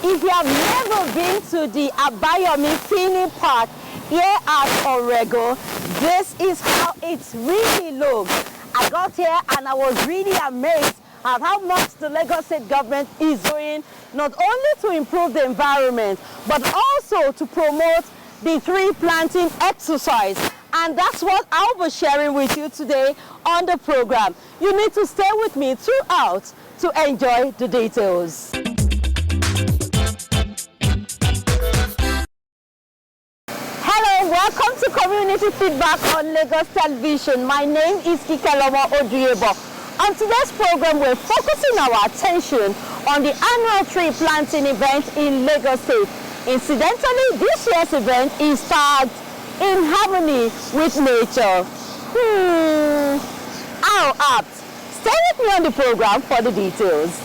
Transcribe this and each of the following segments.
If you have never been to the Abayomi Fini Park here at Orego, this is how it really looks. I got here and I was really amazed at how much the Lagos State government is doing, not only to improve the environment, but also to promote the tree planting exercise. And that's what I'll be sharing with you today on the program. You need to stay with me throughout to enjoy the details. Hello, welcome to Community Feedback on Lagos Television. My name is Ikelomo Oduyebo. On today's program, we're focusing our attention on the annual tree planting event in Lagos State. Incidentally, this year's event is tagged In Harmony with Nature. How apt. Stay with me on the program for the details.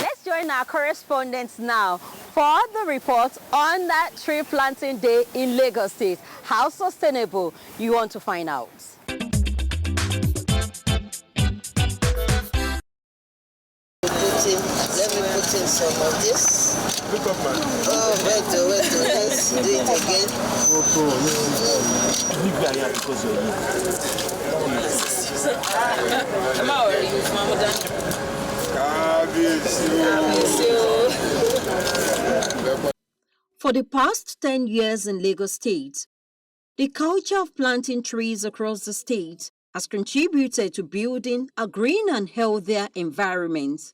Let's join our correspondents now for the report on that tree planting day in Lagos State. How sustainable you want to find out. Let me put in some of this. Oh, wait, let's do it again. For the past 10 years in Lagos State, the culture of planting trees across the state has contributed to building a green and healthier environment.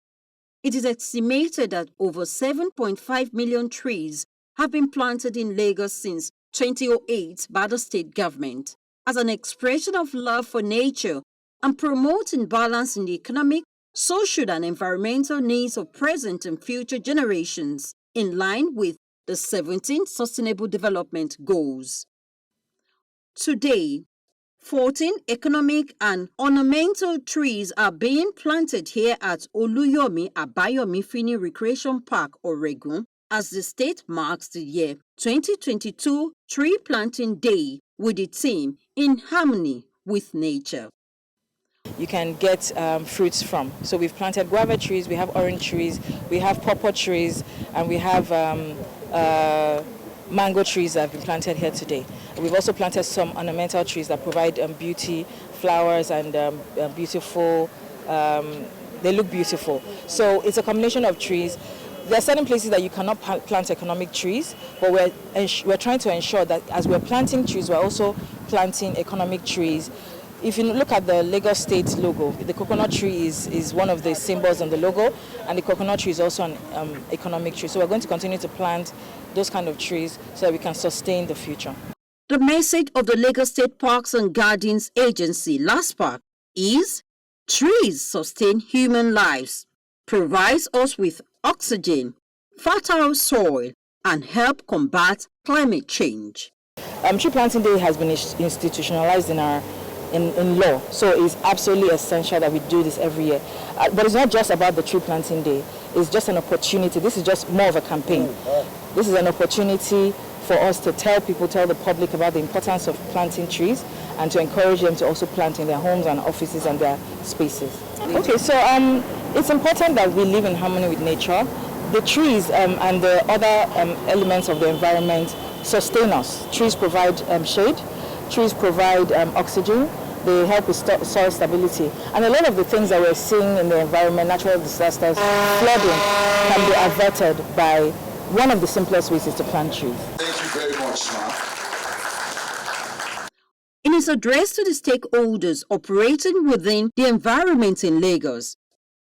It is estimated that over 7.5 million trees have been planted in Lagos since 2008 by the state government as an expression of love for nature and promoting balance in the economic, social, and environmental needs of present and future generations in line with the 17 Sustainable Development Goals. Today, 14 economic and ornamental trees are being planted here at Oluyomi Abayomi Fini Recreation Park, Orego, as the state marks the year 2022 Tree Planting Day with the theme In Harmony with Nature. You can get fruits from. So we've planted guava trees, we have orange trees, we have pawpaw trees, and we have mango trees that have been planted here today. We've also planted some ornamental trees that provide beauty, flowers, and beautiful, they look beautiful. So it's a combination of trees. There are certain places that you cannot plant economic trees, but we're trying to ensure that as we're planting trees, we're also planting economic trees. If you look at the Lagos State logo, the coconut tree is one of the symbols on the logo, and the coconut tree is also an economic tree. So we're going to continue to plant those kind of trees so that we can sustain the future. The message of the Lagos State Parks and Gardens Agency, LASPARK, is trees sustain human lives, provides us with oxygen, fertile soil, and help combat climate change. Tree Planting Day has been institutionalized in law, so it's absolutely essential that we do this every year. But it's not just about the Tree Planting Day. It's just an opportunity. This is just more of a campaign. This is an opportunity for us to tell the public about the importance of planting trees and to encourage them to also plant in their homes and offices and their spaces. Okay, so it's important that we live in harmony with nature. The trees and the other elements of the environment sustain us. Trees provide shade, trees provide oxygen, they help with soil stability. And a lot of the things that we're seeing in the environment, natural disasters, flooding, can be averted by one of the simplest ways is to plant trees. Thank you very much, ma'am. In his address to the stakeholders operating within the environment in Lagos,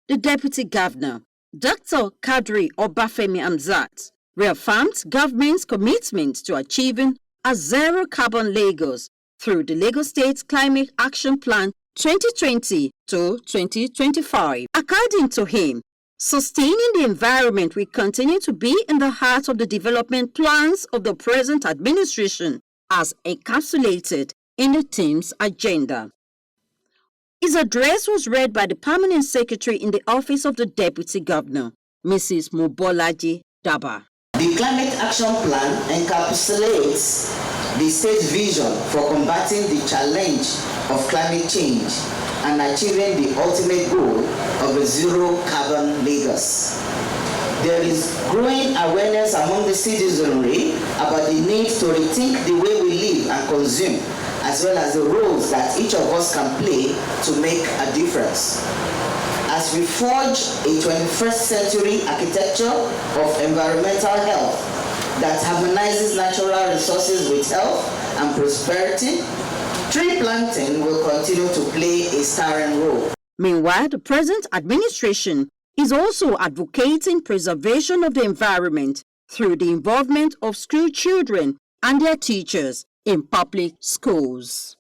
the Deputy Governor, Dr. Kadri Obafemi Amzat, reaffirmed government's commitment to achieving a zero-carbon Lagos through the Lagos State Climate Action Plan 2020 to 2025. According to him, sustaining the environment will continue to be in the heart of the development plans of the present administration as encapsulated in the team's agenda. His address was read by the Permanent Secretary in the Office of the Deputy Governor, Mrs. Mobolaji Daba. The Climate Action Plan encapsulates the state's vision for combating the challenge of climate change and achieving the ultimate goal of a zero-carbon Lagos. There is growing awareness among the citizenry about the need to rethink the way we live and consume, as well as the roles that each of us can play to make a difference. As we forge a 21st century architecture of environmental health that harmonizes natural resources with health and prosperity, tree planting will continue to play a starring role. Meanwhile, the present administration is also advocating preservation of the environment through the involvement of school children and their teachers in public schools.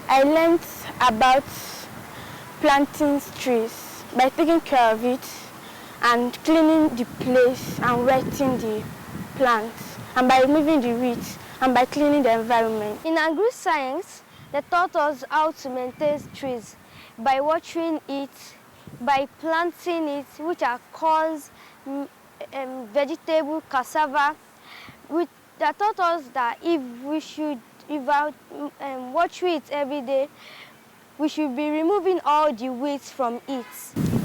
I learned about planting trees by taking care of it and cleaning the place and wetting the plants, and by removing the weeds and by cleaning the environment. In agri-science, they taught us how to maintain trees by watering it, by planting it, which are corns, vegetable, cassava. They taught us that if we water it every day, we should be removing all the weeds from it.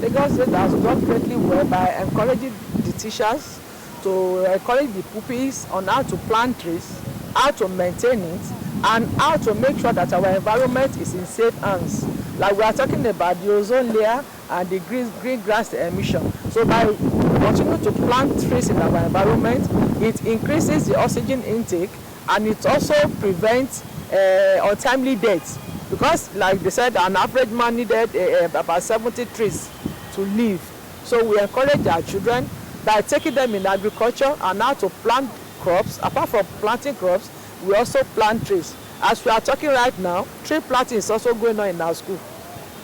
Lagos State has done greatly well by encouraging the teachers to encourage the pupils on how to plant trees, how to maintain it, and how to make sure that our environment is in safe hands. Like we are talking about the ozone layer and the green grass emission. So by continuing to plant trees in our environment, it increases the oxygen intake and it also prevents untimely deaths. Because like they said, an average man needed about 70 trees to live. So we encourage our children by taking them in agriculture and how to plant crops. Apart from planting crops, we also plant trees. As we are talking right now, tree planting is also going on in our school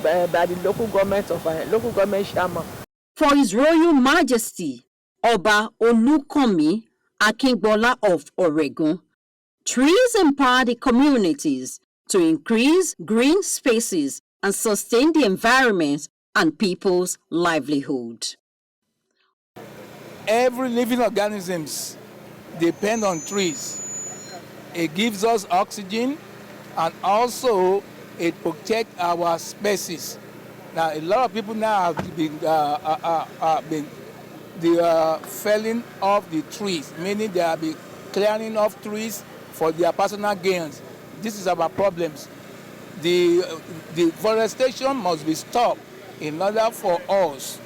by the local government chairman. For His Royal Majesty, Oba Olukomi Akingbola of Oregon, trees empower the communities to increase green spaces and sustain the environment and people's livelihood. Every living organisms depend on trees. It gives us oxygen and also it protects our species. Now, a lot of people now have been felling off the trees, meaning they have been clearing off trees for their personal gains. This is our problems. The deforestation must be stopped in order for us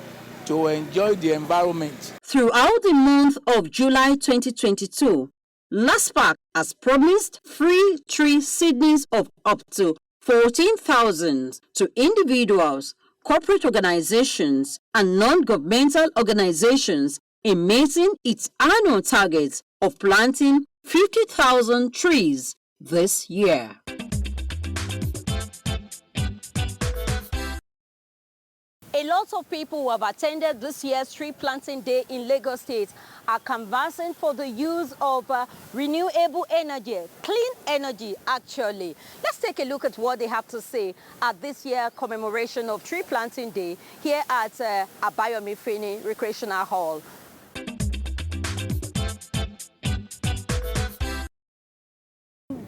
to enjoy the environment. Throughout the month of July 2022, LASPAC has promised free tree seedlings of up to 14,000 to individuals, corporate organizations, and non-governmental organizations in meeting its annual target of planting 50,000 trees this year. A lot of people who have attended this year's tree planting day in Lagos State are canvassing for the use of renewable energy, clean energy actually. Let's take a look at what they have to say at this year's commemoration of tree planting day here at Abayomi Fini Recreational Hall.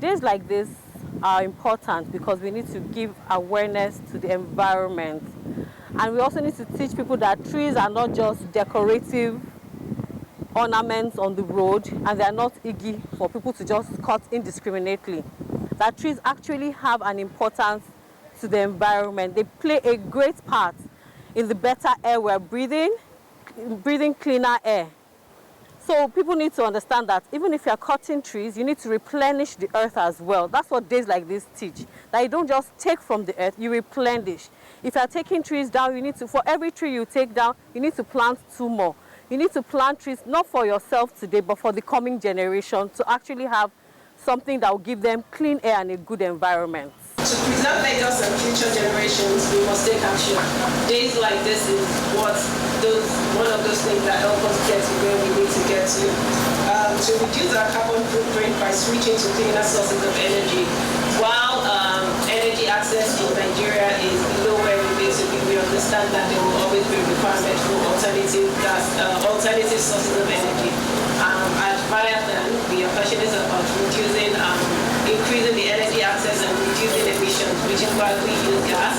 Days like this are important because we need to give awareness to the environment. And we also need to teach people that trees are not just decorative ornaments on the road, and they are not iggy for people to just cut indiscriminately. That trees actually have an importance to the environment. They play a great part in the better air we're breathing cleaner air. So people need to understand that even if you're cutting trees, you need to replenish the earth as well. That's what days like this teach. That you don't just take from the earth, you replenish. If you're taking trees down, you need to, for every tree you take down, you need to plant 2 more. You need to plant trees not for yourself today, but for the coming generation to actually have something that will give them clean air and a good environment. To preserve Lagos and future generations, we must take action. Days like this is one of those things that help us get to where we need to get to. To reduce our carbon footprint by switching to cleaner sources of energy. While energy access in Nigeria is below where we need to be, we we understand that there will always be a requirement for alternative sources of energy. At Viathan, we are passionate about increasing the energy access and reducing emissions, which is why we use gas.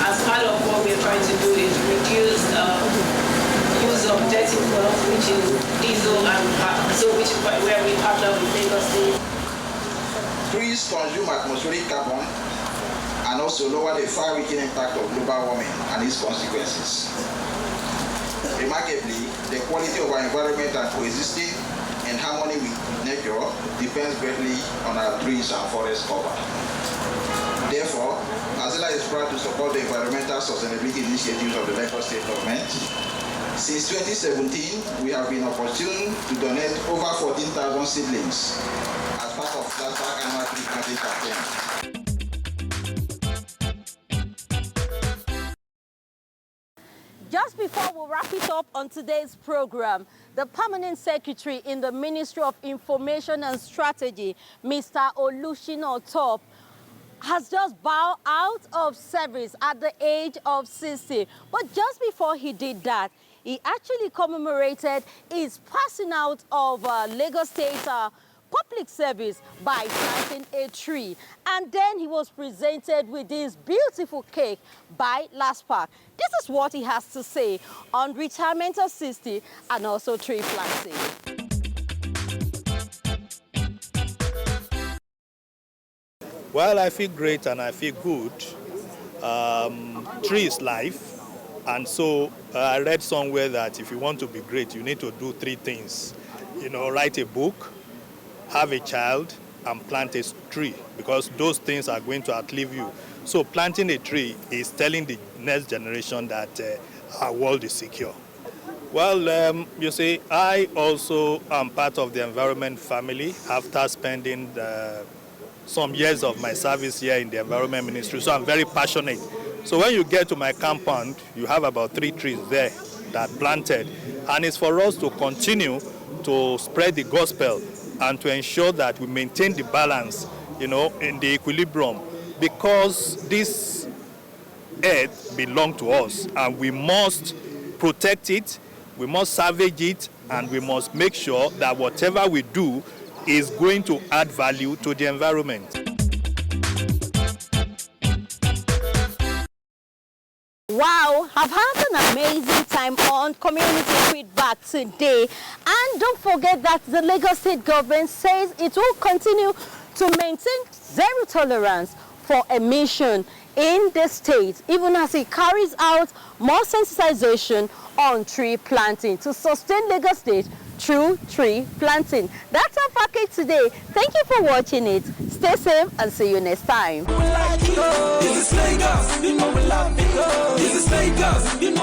As part of what we're trying to do is reduce use of dirty fuels, which is diesel and which is where we partner with Lagos State. Trees consume atmospheric carbon and also lower the far-reaching impact of global warming and its consequences. Remarkably, the quality of our environment and coexisting in harmony with nature depends greatly on our trees and forest cover. Therefore, Azila is proud to support the environmental sustainability initiatives of the Lagos State government. Since 2017, we have been opportune to donate over 14,000 seedlings as part of LASPAC annual tree planting campaign. Just before we wrap it up on today's program, the Permanent Secretary in the Ministry of Information and Strategy, Mr. Olushina Top, has just bowed out of service at the age of 60. But just before he did that, he actually commemorated his passing out of Lagos State public service by planting a tree. And then he was presented with this beautiful cake by LASPAC. This is what he has to say on retirement of 60 and also tree planting. Well, I feel great and I feel good. Tree is life. And so I read somewhere that if you want to be great, you need to do 3 things. You know, write a book, have a child, and plant a tree, because those things are going to outlive you. So planting a tree is telling the next generation that our world is secure. Well, you see, I also am part of the environment family after spending some years of my service here in the environment ministry, so I'm very passionate. So when you get to my compound, you have about 3 trees there that are planted, and it's for us to continue to spread the gospel and to ensure that we maintain the balance, you know, in the equilibrium, because this earth belongs to us and we must protect it, we must salvage it, and we must make sure that whatever we do is going to add value to the environment. Wow, I've had an amazing time on community feedback today. And don't forget that the Lagos State government says it will continue to maintain zero tolerance for emission in the state, even as it carries out more sensitization on tree planting to sustain Lagos State through tree planting. That's our package today. Thank you for watching it. Stay safe and see you next time. This is Lagos, you know we love it. This is Lagos, you know